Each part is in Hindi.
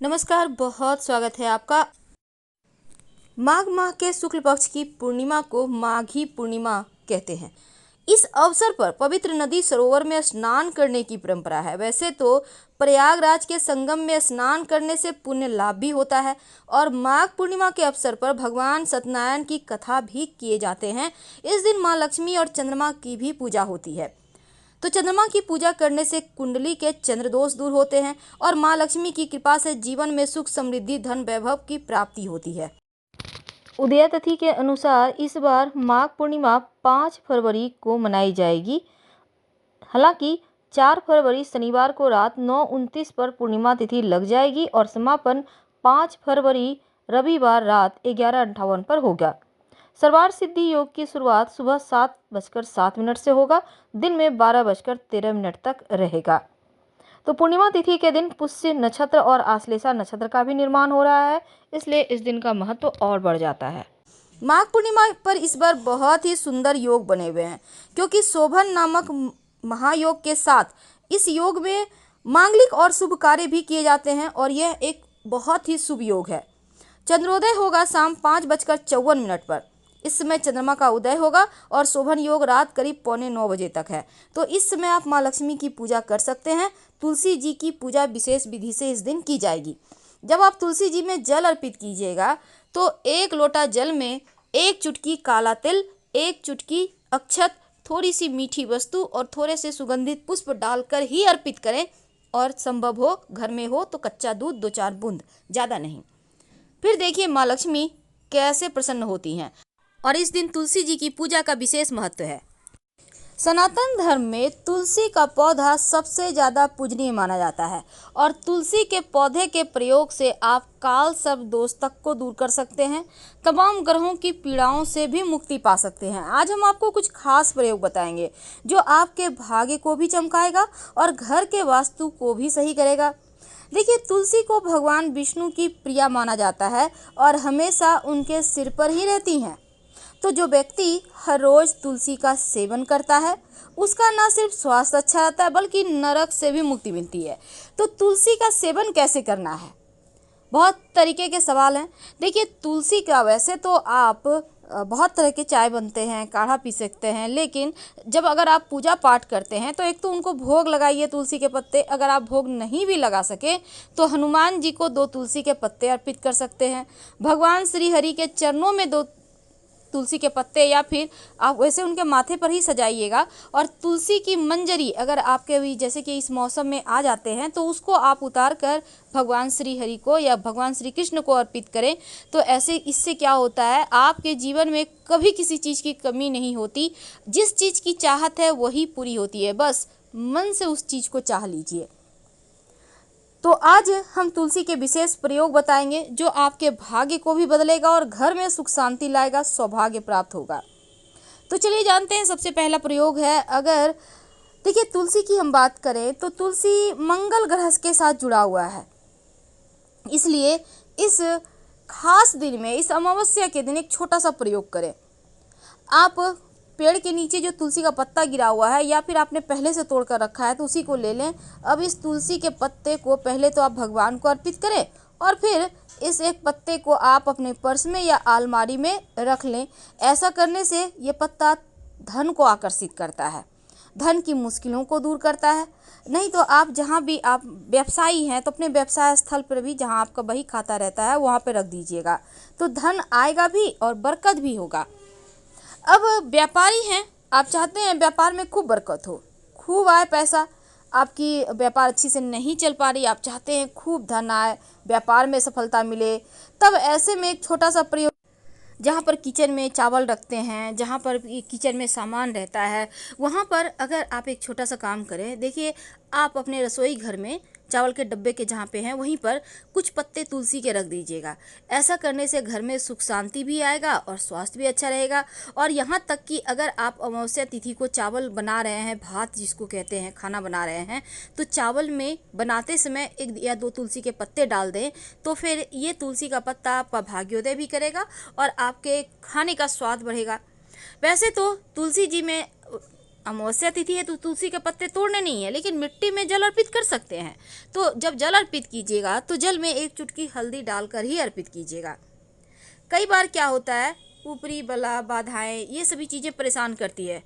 नमस्कार, बहुत स्वागत है आपका। माघ माह के शुक्ल पक्ष की पूर्णिमा को माघी पूर्णिमा कहते हैं। इस अवसर पर पवित्र नदी सरोवर में स्नान करने की परंपरा है। वैसे तो प्रयागराज के संगम में स्नान करने से पुण्य लाभ भी होता है और माघ पूर्णिमा के अवसर पर भगवान सत्यनारायण की कथा भी किए जाते हैं। इस दिन माँ लक्ष्मी और चंद्रमा की भी पूजा होती है। तो चंद्रमा की पूजा करने से कुंडली के चंद्र दोष दूर होते हैं और माँ लक्ष्मी की कृपा से जीवन में सुख समृद्धि धन वैभव की प्राप्ति होती है। उदय तिथि के अनुसार इस बार माघ पूर्णिमा 5 फरवरी को मनाई जाएगी। हालांकि 4 फरवरी शनिवार को रात 9:29 पर पूर्णिमा तिथि लग जाएगी और समापन 5 फरवरी रविवार रात 11:58 पर होगा। सर्वार्थ सिद्धि योग की शुरुआत सुबह 7:07 से होगा, दिन में 12:13 तक रहेगा। तो पूर्णिमा तिथि के दिन पुष्य नक्षत्र और आश्लेषा नक्षत्र का भी निर्माण हो रहा है, इसलिए इस दिन का महत्व और बढ़ जाता है। माघ पूर्णिमा पर इस बार बहुत ही सुंदर योग बने हुए हैं, क्योंकि शोभन नामक महायोग के साथ इस योग में मांगलिक और शुभ कार्य भी किए जाते हैं और यह एक बहुत ही शुभ योग है। चंद्रोदय होगा शाम 5:54 पर। इस समय चंद्रमा का उदय होगा और शोभन योग रात करीब 8:45 तक है। तो इस समय आप माँ लक्ष्मी की पूजा कर सकते हैं। तुलसी जी की पूजा विशेष विधि से इस दिन की जाएगी। जब आप तुलसी जी में जल अर्पित कीजिएगा तो 1 लोटा जल में 1 चुटकी काला तिल, 1 चुटकी अक्षत, थोड़ी सी मीठी वस्तु और थोड़े से सुगंधित पुष्प डालकर ही अर्पित करें और संभव हो घर में हो तो कच्चा दूध 2-4 बूंद, ज़्यादा नहीं। फिर देखिए माँ लक्ष्मी कैसे प्रसन्न होती हैं और इस दिन तुलसी जी की पूजा का विशेष महत्व है। सनातन धर्म में तुलसी का पौधा सबसे ज़्यादा पूजनीय माना जाता है और तुलसी के पौधे के प्रयोग से आप काल सर्प दोष तक को दूर कर सकते हैं। तमाम ग्रहों की पीड़ाओं से भी मुक्ति पा सकते हैं। आज हम आपको कुछ खास प्रयोग बताएंगे जो आपके भाग्य को भी चमकाएगा और घर के वास्तु को भी सही करेगा। देखिए, तुलसी को भगवान विष्णु की प्रिया माना जाता है और हमेशा उनके सिर पर ही रहती हैं। तो जो व्यक्ति हर रोज तुलसी का सेवन करता है उसका न सिर्फ स्वास्थ्य अच्छा रहता है बल्कि नरक से भी मुक्ति मिलती है। तो तुलसी का सेवन कैसे करना है, बहुत तरीके के सवाल हैं। देखिए, तुलसी का वैसे तो आप बहुत तरह के चाय बनते हैं, काढ़ा पी सकते हैं, लेकिन जब अगर आप पूजा पाठ करते हैं तो एक तो उनको भोग लगाइए तुलसी के पत्ते। अगर आप भोग नहीं भी लगा सके तो हनुमान जी को 2 तुलसी के पत्ते अर्पित कर सकते हैं। भगवान श्री हरि के चरणों में 2 तुलसी के पत्ते या फिर आप वैसे उनके माथे पर ही सजाइएगा। और तुलसी की मंजरी अगर आपके भी जैसे कि इस मौसम में आ जाते हैं तो उसको आप उतार कर भगवान श्री हरि को या भगवान श्री कृष्ण को अर्पित करें। तो ऐसे इससे क्या होता है, आपके जीवन में कभी किसी चीज़ की कमी नहीं होती। जिस चीज़ की चाहत है वही पूरी होती है, बस मन से उस चीज़ को चाह लीजिए। तो आज हम तुलसी के विशेष प्रयोग बताएंगे जो आपके भाग्य को भी बदलेगा और घर में सुख शांति लाएगा, सौभाग्य प्राप्त होगा। तो चलिए जानते हैं। सबसे पहला प्रयोग है, अगर देखिए तुलसी की हम बात करें तो तुलसी मंगल ग्रह के साथ जुड़ा हुआ है, इसलिए इस खास दिन में, इस अमावस्या के दिन एक छोटा सा प्रयोग करें। आप पेड़ के नीचे जो तुलसी का पत्ता गिरा हुआ है या फिर आपने पहले से तोड़ कर रखा है तो उसी को ले लें। अब इस तुलसी के पत्ते को पहले तो आप भगवान को अर्पित करें और फिर इस एक पत्ते को आप अपने पर्स में या अलमारी में रख लें। ऐसा करने से ये पत्ता धन को आकर्षित करता है, धन की मुश्किलों को दूर करता है। नहीं तो आप जहाँ भी आप व्यवसायी हैं तो अपने व्यवसाय स्थल पर भी जहाँ आपका बही खाता रहता है वहाँ पर रख दीजिएगा, तो धन आएगा भी और बरकत भी होगा। अब व्यापारी हैं, आप चाहते हैं व्यापार में खूब बरकत हो, खूब आए पैसा, आपकी व्यापार अच्छी से नहीं चल पा रही, आप चाहते हैं खूब धन आए, व्यापार में सफलता मिले, तब ऐसे में एक छोटा सा प्रयोग, जहाँ पर किचन में चावल रखते हैं, जहाँ पर किचन में सामान रहता है, वहाँ पर अगर आप एक छोटा सा काम करें। देखिए, आप अपने रसोई घर में चावल के डब्बे के जहाँ पे हैं वहीं पर कुछ पत्ते तुलसी के रख दीजिएगा। ऐसा करने से घर में सुख शांति भी आएगा और स्वास्थ्य भी अच्छा रहेगा। और यहाँ तक कि अगर आप अमावस्या तिथि को चावल बना रहे हैं, भात जिसको कहते हैं, खाना बना रहे हैं, तो चावल में बनाते समय 1 या 2 तुलसी के पत्ते डाल दें, तो फिर ये तुलसी का पत्ता आपका भाग्योदय भी करेगा और आपके खाने का स्वाद बढ़ेगा। वैसे तो तुलसी जी में अमावस्या तिथि है तो तुलसी के पत्ते तोड़ने नहीं है, लेकिन मिट्टी में जल अर्पित कर सकते हैं। तो जब जल अर्पित कीजिएगा तो जल में एक चुटकी हल्दी डालकर ही अर्पित कीजिएगा। कई बार क्या होता है, ऊपरी बला बाधाएं ये सभी चीज़ें परेशान करती है,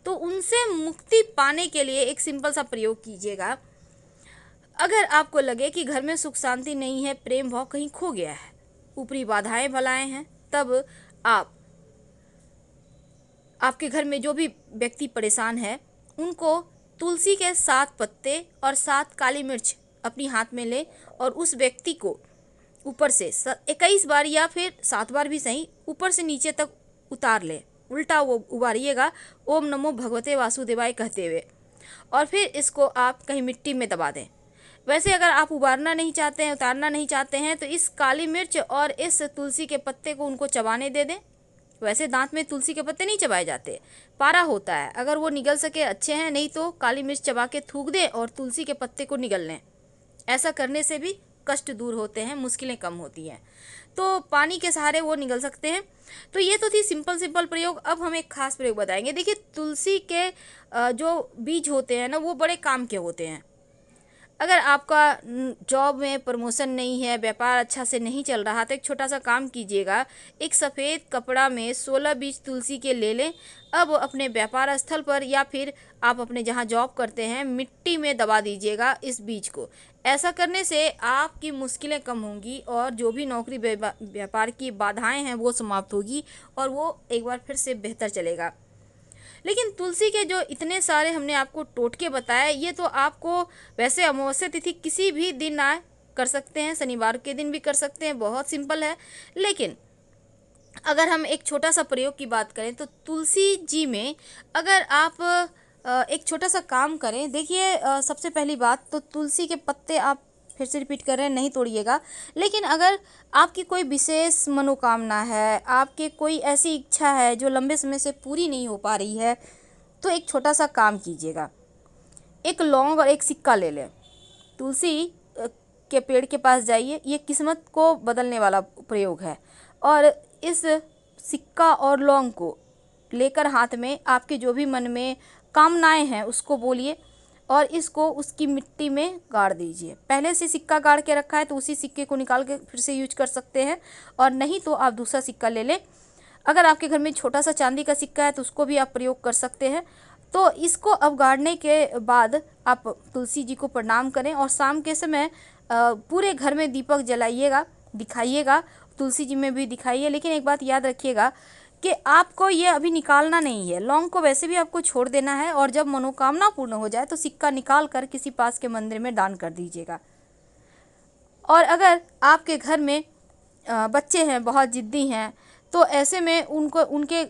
तो उनसे मुक्ति पाने के लिए एक सिंपल सा प्रयोग कीजिएगा। अगर आपको लगे कि घर में सुख शांति नहीं है, प्रेम भाव कहीं खो गया है, ऊपरी बाधाएं बलाएं हैं, तब आपके घर में जो भी व्यक्ति परेशान है उनको तुलसी के 7 पत्ते और 7 काली मिर्च अपनी हाथ में ले और उस व्यक्ति को ऊपर से 21 बार या फिर 7 बार भी सही ऊपर से नीचे तक उतार ले, उल्टा वो उबारिएगा ओम नमो भगवते वासुदेवाय कहते हुए, और फिर इसको आप कहीं मिट्टी में दबा दें। वैसे अगर आप उबारना नहीं चाहते हैं, उतारना नहीं चाहते हैं, तो इस काली मिर्च और इस तुलसी के पत्ते को उनको चबाने दे दें। वैसे दांत में तुलसी के पत्ते नहीं चबाए जाते, पारा होता है, अगर वो निगल सके अच्छे हैं, नहीं तो काली मिर्च चबा के थूक दें और तुलसी के पत्ते को निगल लें। ऐसा करने से भी कष्ट दूर होते हैं, मुश्किलें कम होती हैं, तो पानी के सहारे वो निगल सकते हैं। तो ये तो थी सिंपल प्रयोग। अब हम एक खास प्रयोग बताएंगे। देखिए, तुलसी के जो बीज होते हैं ना, वो बड़े काम के होते हैं। अगर आपका जॉब में प्रमोशन नहीं है, व्यापार अच्छा से नहीं चल रहा, तो एक छोटा सा काम कीजिएगा। एक सफ़ेद कपड़ा में 16 बीज तुलसी के ले लें। अब अपने व्यापार स्थल पर या फिर आप अपने जहां जॉब करते हैं, मिट्टी में दबा दीजिएगा इस बीज को। ऐसा करने से आपकी मुश्किलें कम होंगी और जो भी नौकरी व्यापार की बाधाएं हैं वो समाप्त होगी और वो एक बार फिर से बेहतर चलेगा। लेकिन तुलसी के जो इतने सारे हमने आपको टोटके बताए, ये तो आपको वैसे अमावस्या तिथि किसी भी दिन आए कर सकते हैं, शनिवार के दिन भी कर सकते हैं, बहुत सिंपल है। लेकिन अगर हम एक छोटा सा प्रयोग की बात करें तो तुलसी जी में अगर आप एक छोटा सा काम करें। देखिए, सबसे पहली बात तो तुलसी के पत्ते आप फिर से रिपीट कर रहे हैं, नहीं तोड़िएगा। लेकिन अगर आपकी कोई विशेष मनोकामना है, आपके कोई ऐसी इच्छा है जो लंबे समय से पूरी नहीं हो पा रही है, तो एक छोटा सा काम कीजिएगा। एक लौंग और एक सिक्का ले लें, तुलसी के पेड़ के पास जाइए, ये किस्मत को बदलने वाला प्रयोग है। और इस सिक्का और लौंग को लेकर हाथ में आपके जो भी मन में कामनाएं हैं उसको बोलिए और इसको उसकी मिट्टी में गाड़ दीजिए। पहले से सिक्का गाड़ के रखा है तो उसी सिक्के को निकाल के फिर से यूज कर सकते हैं, और नहीं तो आप दूसरा सिक्का ले लें। अगर आपके घर में छोटा सा चांदी का सिक्का है तो उसको भी आप प्रयोग कर सकते हैं। तो इसको अब गाड़ने के बाद आप तुलसी जी को प्रणाम करें और शाम के समय पूरे घर में दीपक जलाइएगा, दिखाइएगा, तुलसी जी में भी दिखाइए। लेकिन एक बात याद रखिएगा कि आपको ये अभी निकालना नहीं है, लौंग को वैसे भी आपको छोड़ देना है, और जब मनोकामना पूर्ण हो जाए तो सिक्का निकाल कर किसी पास के मंदिर में दान कर दीजिएगा। और अगर आपके घर में बच्चे हैं, बहुत जिद्दी हैं, तो ऐसे में उनको उनके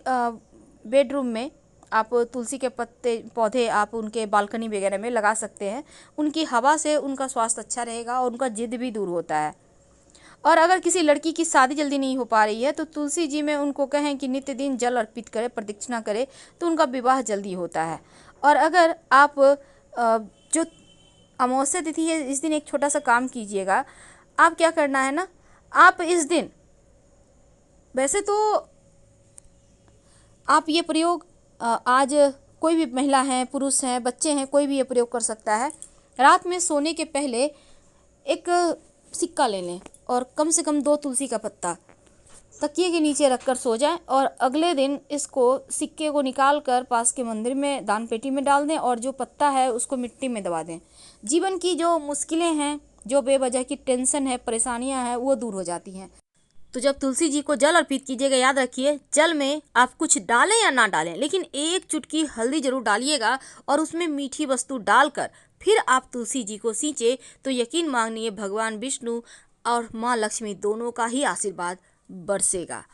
बेडरूम में आप तुलसी के पत्ते पौधे आप उनके बालकनी वगैरह में लगा सकते हैं। उनकी हवा से उनका स्वास्थ्य अच्छा रहेगा और उनका जिद भी दूर होता है। और अगर किसी लड़की की शादी जल्दी नहीं हो पा रही है तो तुलसी जी में उनको कहें कि नित्य दिन जल अर्पित करें, प्रदक्षिणा करें, तो उनका विवाह जल्दी होता है। और अगर आप जो अमावस्या तिथि है इस दिन एक छोटा सा काम कीजिएगा। आप क्या करना है ना, आप इस दिन वैसे तो आप ये प्रयोग आज कोई भी महिला है, पुरुष हैं, बच्चे हैं, कोई भी ये प्रयोग कर सकता है। रात में सोने के पहले एक सिक्का ले लें और कम से कम 2 तुलसी का पत्ता तकिए के नीचे रखकर सो जाएं, और अगले दिन इसको सिक्के को निकाल कर पास के मंदिर में दान पेटी में डाल दें और जो पत्ता है उसको मिट्टी में दबा दें। जीवन की जो मुश्किलें हैं, जो बेवजह की टेंशन है, परेशानियां हैं, वो दूर हो जाती हैं। तो जब तुलसी जी को जल अर्पित कीजिएगा, याद रखिए जल में आप कुछ डालें या ना डालें, लेकिन एक चुटकी हल्दी जरूर डालिएगा और उसमें मीठी वस्तु डालकर फिर आप तुलसी जी को सींचे, तो यकीन मानिए भगवान विष्णु और माँ लक्ष्मी दोनों का ही आशीर्वाद बरसेगा।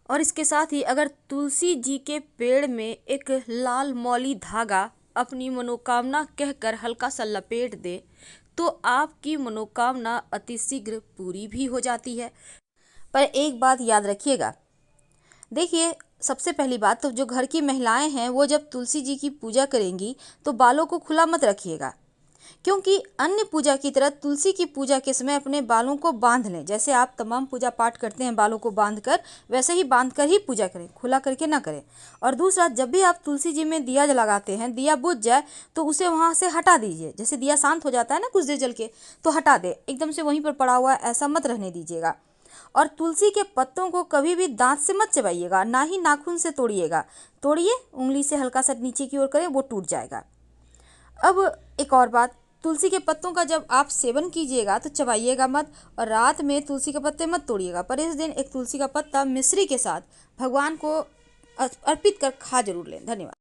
और इसके साथ ही अगर तुलसी जी के पेड़ में एक लाल मौली धागा अपनी मनोकामना कहकर हल्का सा लपेट दे तो आपकी मनोकामना अतिशीघ्र पूरी भी हो जाती है। पर एक बात याद रखिएगा, देखिए सबसे पहली बात तो जो घर की महिलाएं हैं वो जब तुलसी जी की पूजा करेंगी तो बालों को खुला मत रखिएगा, क्योंकि अन्य पूजा की तरह तुलसी की पूजा के समय अपने बालों को बांध लें। जैसे आप तमाम पूजा पाठ करते हैं बालों को बांधकर, वैसे ही बांधकर ही पूजा करें, खुला करके ना करें। और दूसरा, जब भी आप तुलसी जी में दिया लगाते हैं, दिया बुझ जाए तो उसे वहाँ से हटा दीजिए। जैसे दिया शांत हो जाता है ना कुछ देर जल के, तो हटा दे, एकदम से वहीं पर पड़ा हुआ ऐसा मत रहने दीजिएगा। और तुलसी के पत्तों को कभी भी दांत से मत चबाइएगा, ना ही नाखून से तोड़िएगा। तोड़िए, उंगली से हल्का सा नीचे की ओर करें, वो टूट जाएगा। अब एक और बात, तुलसी के पत्तों का जब आप सेवन कीजिएगा तो चबाइएगा मत, और रात में तुलसी के पत्ते मत तोड़िएगा। पर इस दिन एक तुलसी का पत्ता मिश्री के साथ भगवान को अर्पित कर खा जरूर लें। धन्यवाद।